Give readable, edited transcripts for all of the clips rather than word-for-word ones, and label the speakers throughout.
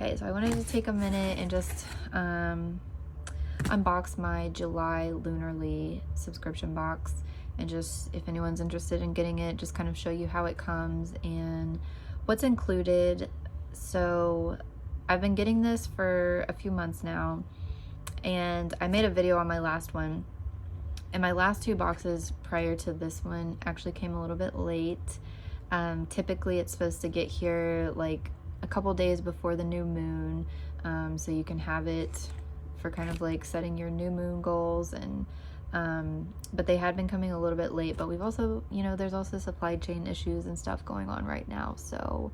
Speaker 1: Okay, so I wanted to take a minute and just unbox my July Lunarly subscription box, and just, if anyone's interested in getting it, just kind of show you how it comes and what's included. So I've been getting this for a few months now, and I made a video on my last one, and my last two boxes prior to this one actually came a little bit late. Typically it's supposed to get here like a couple days before the new moon, so you can have it for kind of like setting your new moon goals. And but they had been coming a little bit late, but we've also, you know, there's also supply chain issues and stuff going on right now, so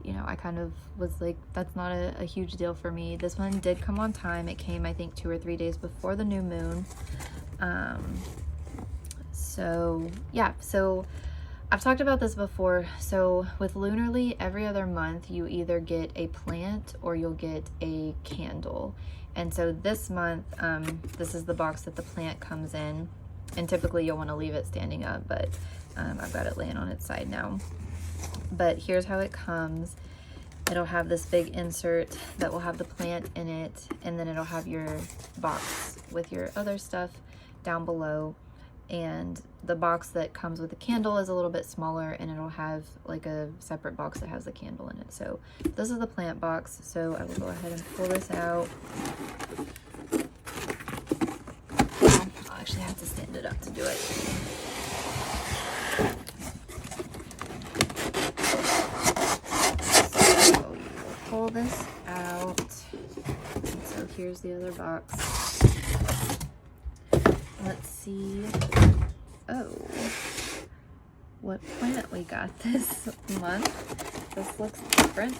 Speaker 1: you know, I kind of was like, that's not a huge deal for me. This one did come on time. It came, I think, 2 or 3 days before the new moon. So yeah, so I've talked about this before. So with Lunarly, every other month you either get a plant or you'll get a candle. And so this month, this is the box that the plant comes in, and typically you'll want to leave it standing up, but I've got it laying on its side now. But here's how it comes. It'll have this big insert that will have the plant in it, and then it'll have your box with your other stuff down below. And the box that comes with the candle is a little bit smaller, and it'll have like a separate box that has the candle in it. So this is the plant box. So I will go ahead and pull this out. I'll actually have to stand it up to do it. So you will pull this out. And so here's the other box. Let's see. Oh, what plant we got this month. This looks different.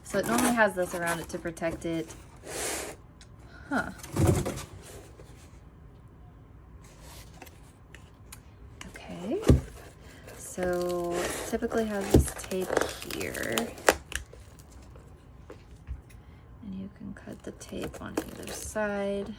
Speaker 1: So it normally has this around it to protect it. Huh. Okay. So it typically has this tape here. And you can cut the tape on either side.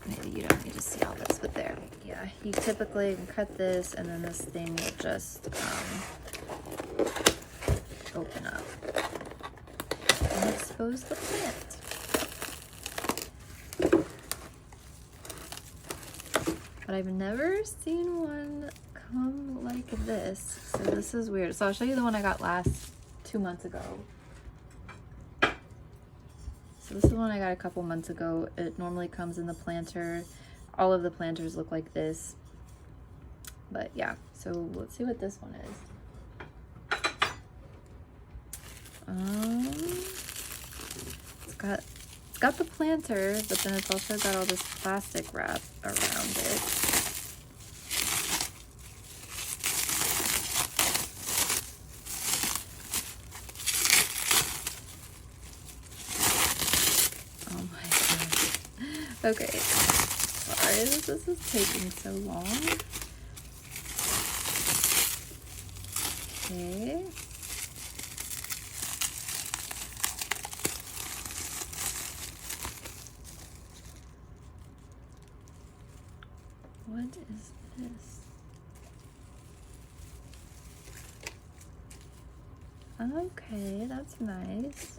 Speaker 1: Maybe you don't need to see all this, but there. Yeah, you typically can cut this, and then this thing will just open up and expose the plant. But I've never seen one come like this, so this is weird. So I'll show you the one I got 2 months ago. So this is one I got a couple months ago. It normally comes in the planter. All of the planters look like this. But yeah, so let's see what this one is. It's got the planter, but then it's also got all this plastic wrap around it. Oh my god. Okay. Sorry that this is taking so long. Okay. What is this? Okay, that's nice.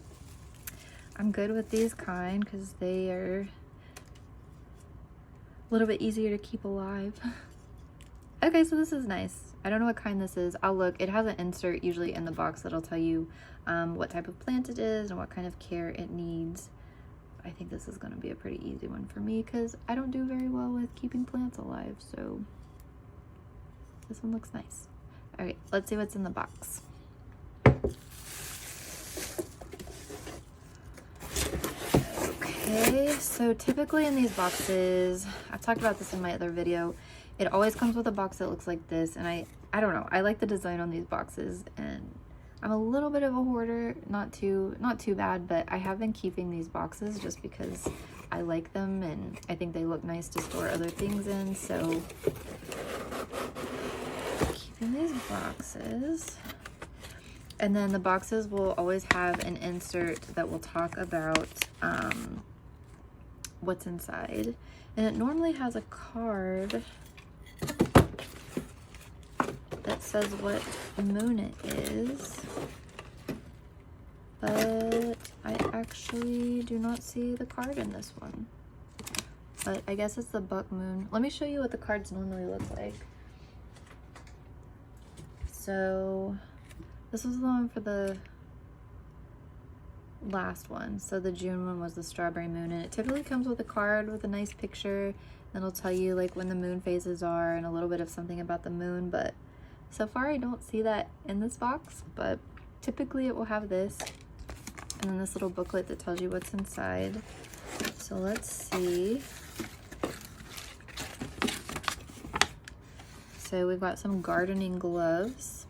Speaker 1: I'm good with these kind because they are a little bit easier to keep alive. Okay, so this is nice. I don't know what kind this is. I'll look. It has an insert usually in the box that'll tell you what type of plant it is and what kind of care it needs. I think this is going to be a pretty easy one for me because I don't do very well with keeping plants alive, so this one looks nice. All right, let's see what's in the box. Okay, so typically in these boxes, I've talked about this in my other video, it always comes with a box that looks like this, and I don't know, I like the design on these boxes, and I'm a little bit of a hoarder, not too bad, but I have been keeping these boxes just because I like them and I think they look nice to store other things in. So keeping these boxes. And then the boxes will always have an insert that will talk about what's inside. And it normally has a card that says what moon it is. But I actually do not see the card in this one. But I guess it's the buck moon. Let me show you what the cards normally look like. So this was the one for the last one. So the June one was the strawberry moon, and it typically comes with a card with a nice picture. And it'll tell you like when the moon phases are and a little bit of something about the moon. But so far I don't see that in this box, but typically it will have this. And then this little booklet that tells you what's inside. So let's see. So we've got some gardening gloves.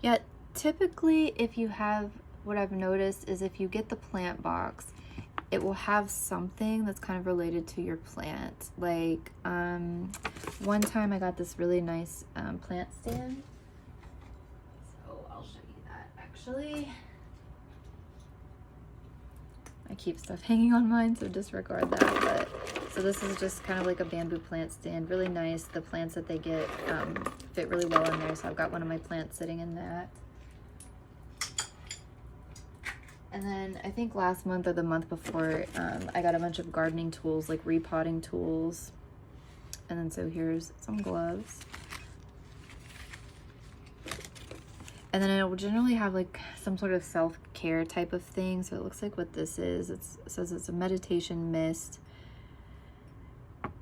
Speaker 1: Yeah, typically if you have, what I've noticed is if you get the plant box, it will have something that's kind of related to your plant. Like one time I got this really nice plant stand. Actually, I keep stuff hanging on mine, so disregard that. But so this is just kind of like a bamboo plant stand, really nice. The plants that they get fit really well in there, so I've got one of my plants sitting in that. And then I think last month or the month before, I got a bunch of gardening tools, like repotting tools. And then so here's some gloves. And then it will generally have like some sort of self-care type of thing. So it looks like what this is. It says it's a meditation mist.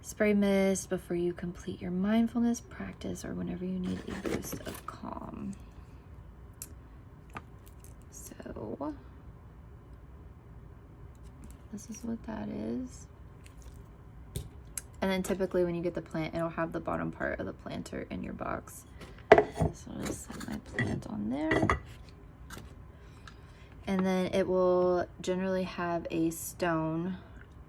Speaker 1: Spray mist before you complete your mindfulness practice or whenever you need a boost of calm. So this is what that is. And then typically when you get the plant, it'll have the bottom part of the planter in your box. So I'll just set my plant on there. And then it will generally have a stone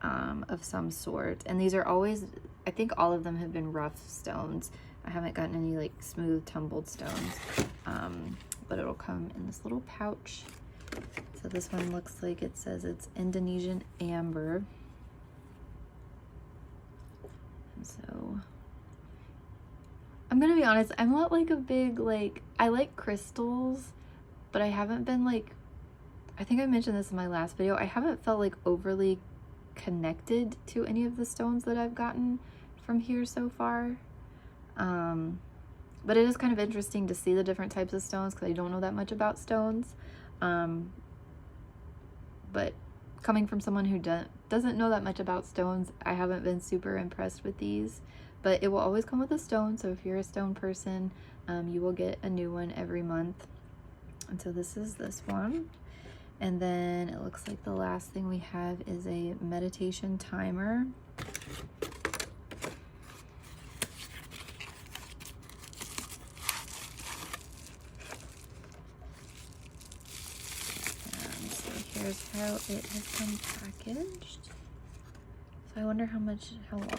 Speaker 1: of some sort. And these are always, I think all of them have been rough stones. I haven't gotten any like smooth tumbled stones. But it'll come in this little pouch. So this one looks like it says it's Indonesian amber. And so I'm gonna be honest, I'm not like a big, like, I like crystals, but I haven't been like, I think I mentioned this in my last video, I haven't felt like overly connected to any of the stones that I've gotten from here so far. But it is kind of interesting to see the different types of stones because I don't know that much about stones. But coming from someone who doesn't know that much about stones, I haven't been super impressed with these. But it will always come with a stone, so if you're a stone person, you will get a new one every month. And so this is this one. And then it looks like the last thing we have is a meditation timer. And so here's how it has been packaged. So I wonder how long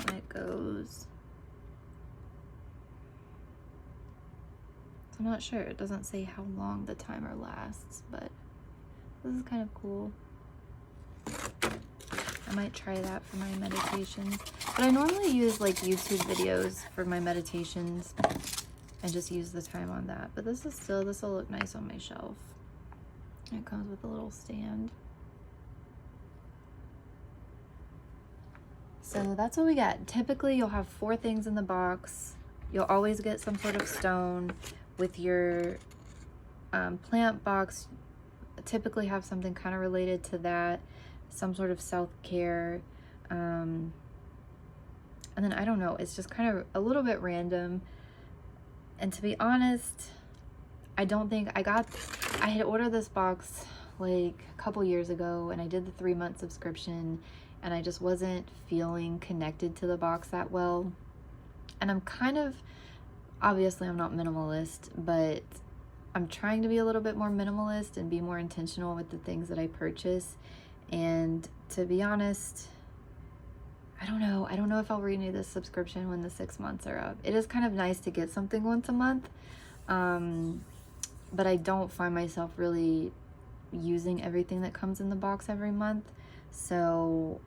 Speaker 1: it goes. I'm not sure. It doesn't say how long the timer lasts, but this is kind of cool. I might try that for my meditations. But I normally use like YouTube videos for my meditations and just use the time on that. But this will look nice on my shelf. It comes with a little stand. So that's what we got. Typically you'll have 4 things in the box. You'll always get some sort of stone. With your plant box, typically have something kind of related to that, some sort of self-care, and then I don't know, it's just kind of a little bit random. And to be honest, I don't think I had ordered this box like a couple years ago, and I did the 3-month subscription, and I just wasn't feeling connected to the box that well. And I'm kind of, obviously I'm not minimalist, but I'm trying to be a little bit more minimalist and be more intentional with the things that I purchase. And to be honest, I don't know if I'll renew this subscription when the 6 months are up. It is kind of nice to get something once a month, But I don't find myself really using everything that comes in the box every month. So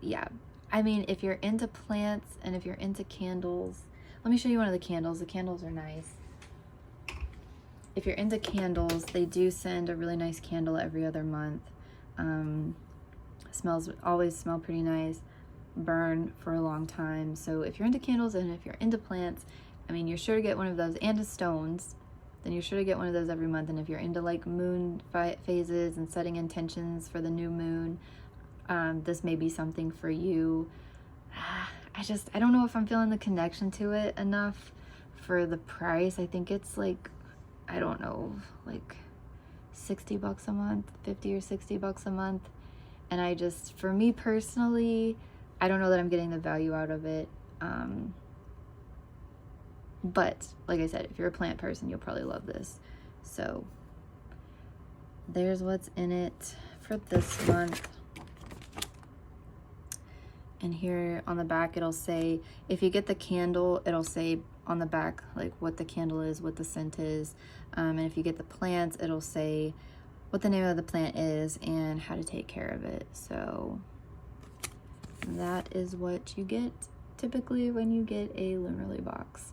Speaker 1: yeah, I mean, if you're into plants and if you're into candles, let me show you one of the candles. The candles are nice. If you're into candles, they do send a really nice candle every other month. Always smell pretty nice, burn for a long time. So if you're into candles and if you're into plants, I mean, you're sure to get one of those, and to stones, then you're sure to get one of those every month. And if you're into like moon phases and setting intentions for the new moon, this may be something for you. I don't know if I'm feeling the connection to it enough for the price. I think it's like, I don't know, like $60 a month, 50 or $60 a month. And I just, for me personally, I don't know that I'm getting the value out of it. But like I said, if you're a plant person, you'll probably love this. So there's what's in it for this month. And here on the back, it'll say, if you get the candle, it'll say on the back, like what the candle is, what the scent is. And if you get the plants, it'll say what the name of the plant is and how to take care of it. So that is what you get typically when you get a Lunarly box.